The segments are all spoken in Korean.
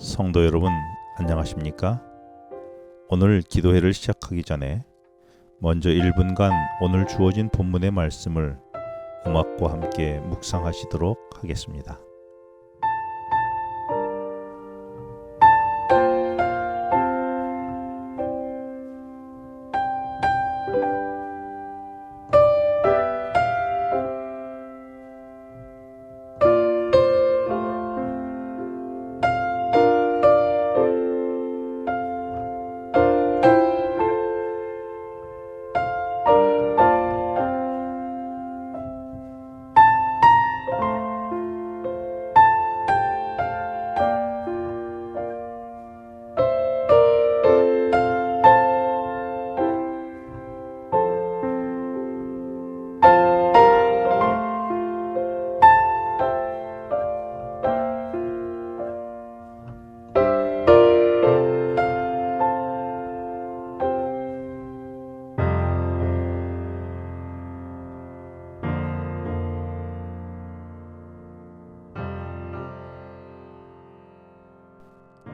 성도 여러분, 안녕하십니까? 오늘 기도회를 시작하기 전에 먼저 1분간 오늘 주어진 본문의 말씀을 음악과 함께 묵상하시도록 하겠습니다.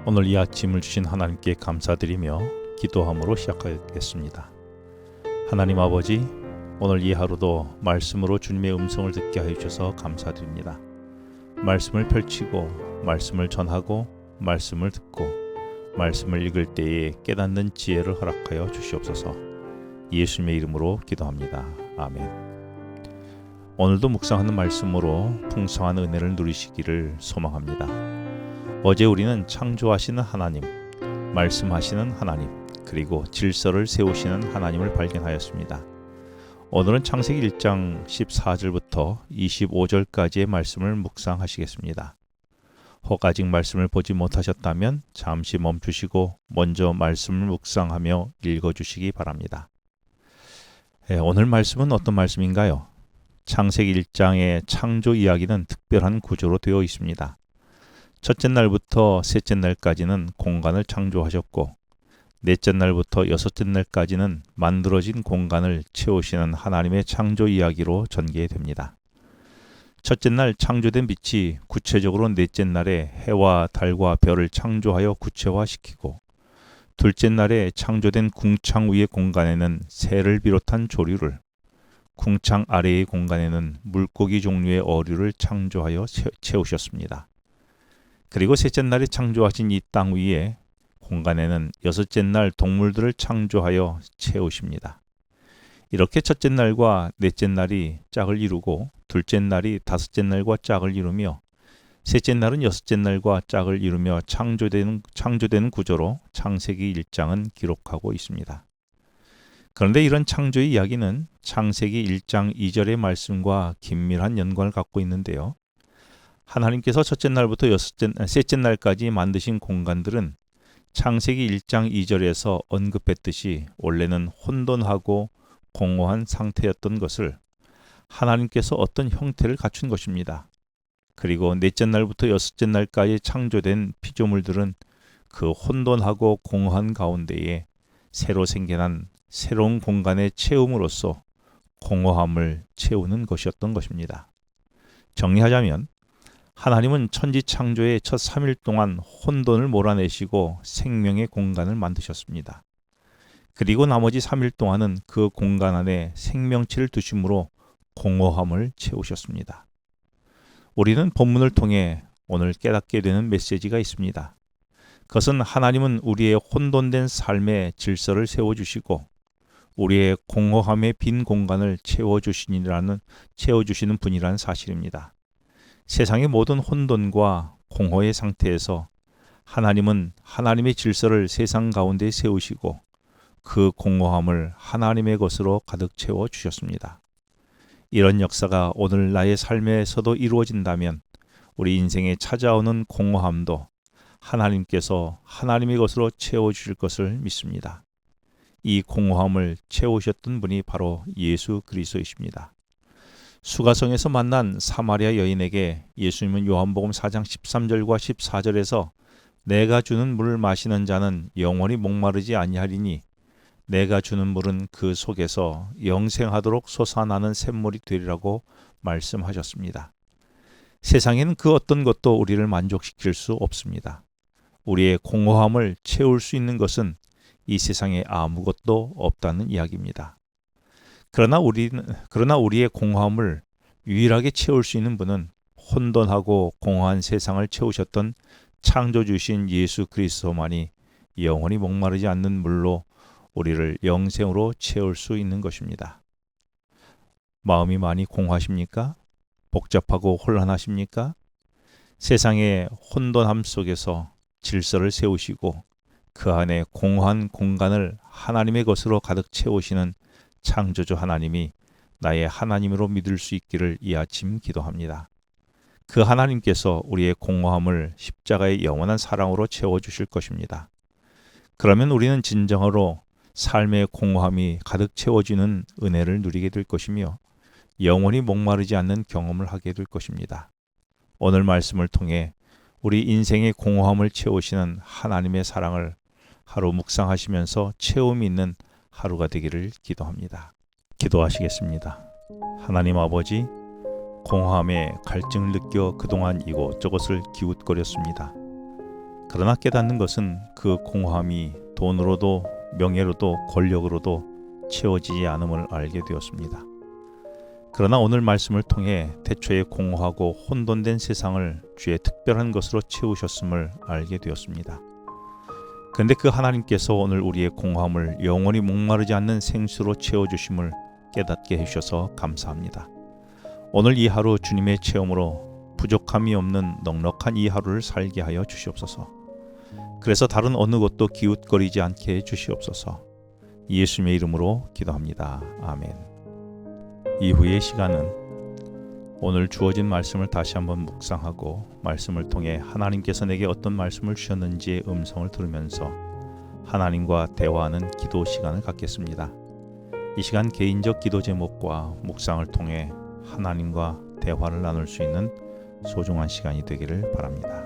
오늘 이 아침을 주신 하나님께 감사드리며 기도함으로 시작하겠습니다. 하나님 아버지, 오늘 이 하루도 말씀으로 주님의 음성을 듣게 하여 주셔서 감사드립니다. 말씀을 펼치고 말씀을 전하고 말씀을 듣고 말씀을 읽을 때에 깨닫는 지혜를 허락하여 주시옵소서. 예수님의 이름으로 기도합니다. 아멘. 오늘도 묵상하는 말씀으로 풍성한 은혜를 누리시기를 소망합니다. 어제 우리는 창조하시는 하나님, 말씀하시는 하나님, 그리고 질서를 세우시는 하나님을 발견하였습니다. 오늘은 창세기 1장 14절부터 25절까지의 말씀을 묵상하시겠습니다. 혹 아직 말씀을 보지 못하셨다면 잠시 멈추시고 먼저 말씀을 묵상하며 읽어주시기 바랍니다. 오늘 말씀은 어떤 말씀인가요? 창세기 1장의 창조 이야기는 특별한 구조로 되어 있습니다. 첫째 날부터 셋째 날까지는 공간을 창조하셨고, 넷째 날부터 여섯째 날까지는 만들어진 공간을 채우시는 하나님의 창조 이야기로 전개됩니다. 첫째 날 창조된 빛이 구체적으로 넷째 날에 해와 달과 별을 창조하여 구체화시키고, 둘째 날에 창조된 궁창 위의 공간에는 새를 비롯한 조류를, 궁창 아래의 공간에는 물고기 종류의 어류를 창조하여 채우셨습니다. 그리고 셋째 날에 창조하신 이 땅 위에 공간에는 여섯째 날 동물들을 창조하여 채우십니다. 이렇게 첫째 날과 넷째 날이 짝을 이루고, 둘째 날이 다섯째 날과 짝을 이루며, 셋째 날은 여섯째 날과 짝을 이루며 창조되는 구조로 창세기 1장은 기록하고 있습니다. 그런데 이런 창조의 이야기는 창세기 1장 2절의 말씀과 긴밀한 연관을 갖고 있는데요. 하나님께서 첫째 날부터 셋째 날까지 만드신 공간들은 창세기 1장 2절에서 언급했듯이 원래는 혼돈하고 공허한 상태였던 것을 하나님께서 어떤 형태를 갖춘 것입니다. 그리고 넷째 날부터 여섯째 날까지 창조된 피조물들은 그 혼돈하고 공허한 가운데에 새로 생겨난 새로운 공간의 채움으로써 공허함을 채우는 것이었던 것입니다. 정리하자면 하나님은 천지 창조의 첫 3일 동안 혼돈을 몰아내시고 생명의 공간을 만드셨습니다. 그리고 나머지 3일 동안은 그 공간 안에 생명체를 두심으로 공허함을 채우셨습니다. 우리는 본문을 통해 오늘 깨닫게 되는 메시지가 있습니다. 그것은 하나님은 우리의 혼돈된 삶의 질서를 세워주시고 우리의 공허함의 빈 공간을 채워주시는 분이라는 사실입니다. 세상의 모든 혼돈과 공허의 상태에서 하나님은 하나님의 질서를 세상 가운데 세우시고 그 공허함을 하나님의 것으로 가득 채워 주셨습니다. 이런 역사가 오늘 나의 삶에서도 이루어진다면 우리 인생에 찾아오는 공허함도 하나님께서 하나님의 것으로 채워주실 것을 믿습니다. 이 공허함을 채우셨던 분이 바로 예수 그리스도이십니다. 수가성에서 만난 사마리아 여인에게 예수님은 요한복음 4장 13절과 14절에서 내가 주는 물을 마시는 자는 영원히 목마르지 아니하리니 내가 주는 물은 그 속에서 영생하도록 솟아나는 샘물이 되리라고 말씀하셨습니다. 세상에는 그 어떤 것도 우리를 만족시킬 수 없습니다. 우리의 공허함을 채울 수 있는 것은 이 세상에 아무것도 없다는 이야기입니다. 그러나 우리의 공허함을 유일하게 채울 수 있는 분은 혼돈하고 공허한 세상을 채우셨던 창조주신 예수 그리스도만이 영원히 목마르지 않는 물로 우리를 영생으로 채울 수 있는 것입니다. 마음이 많이 공허하십니까? 복잡하고 혼란하십니까? 세상의 혼돈함 속에서 질서를 세우시고 그 안에 공허한 공간을 하나님의 것으로 가득 채우시는 창조주 하나님이 나의 하나님으로 믿을 수 있기를 이 아침 기도합니다. 그 하나님께서 우리의 공허함을 십자가의 영원한 사랑으로 채워주실 것입니다. 그러면 우리는 진정으로 삶의 공허함이 가득 채워지는 은혜를 누리게 될 것이며 영원히 목마르지 않는 경험을 하게 될 것입니다. 오늘 말씀을 통해 우리 인생의 공허함을 채우시는 하나님의 사랑을 하루 묵상하시면서 체험이 있는 하루가 되기를 기도합니다. 기도하시겠습니다. 하나님 아버지, 공허함에 갈증을 느껴 그동안 이곳저곳을 기웃거렸습니다. 그러나 깨닫는 것은 그 공허함이 돈으로도 명예로도 권력으로도 채워지지 않음을 알게 되었습니다. 그러나 오늘 말씀을 통해 태초에 공허하고 혼돈된 세상을 주의 특별한 것으로 채우셨음을 알게 되었습니다. 그런데 그 하나님께서 오늘 우리의 공허함을 영원히 목마르지 않는 생수로 채워주심을 깨닫게 해주셔서 감사합니다. 오늘 이 하루 주님의 체험으로 부족함이 없는 넉넉한 이 하루를 살게 하여 주시옵소서. 그래서 다른 어느 곳도 기웃거리지 않게 해주시옵소서. 예수님의 이름으로 기도합니다. 아멘. 이후의 시간은 오늘 주어진 말씀을 다시 한번 묵상하고 말씀을 통해 하나님께서 내게 어떤 말씀을 주셨는지의 음성을 들으면서 하나님과 대화하는 기도 시간을 갖겠습니다. 이 시간 개인적 기도 제목과 묵상을 통해 하나님과 대화를 나눌 수 있는 소중한 시간이 되기를 바랍니다.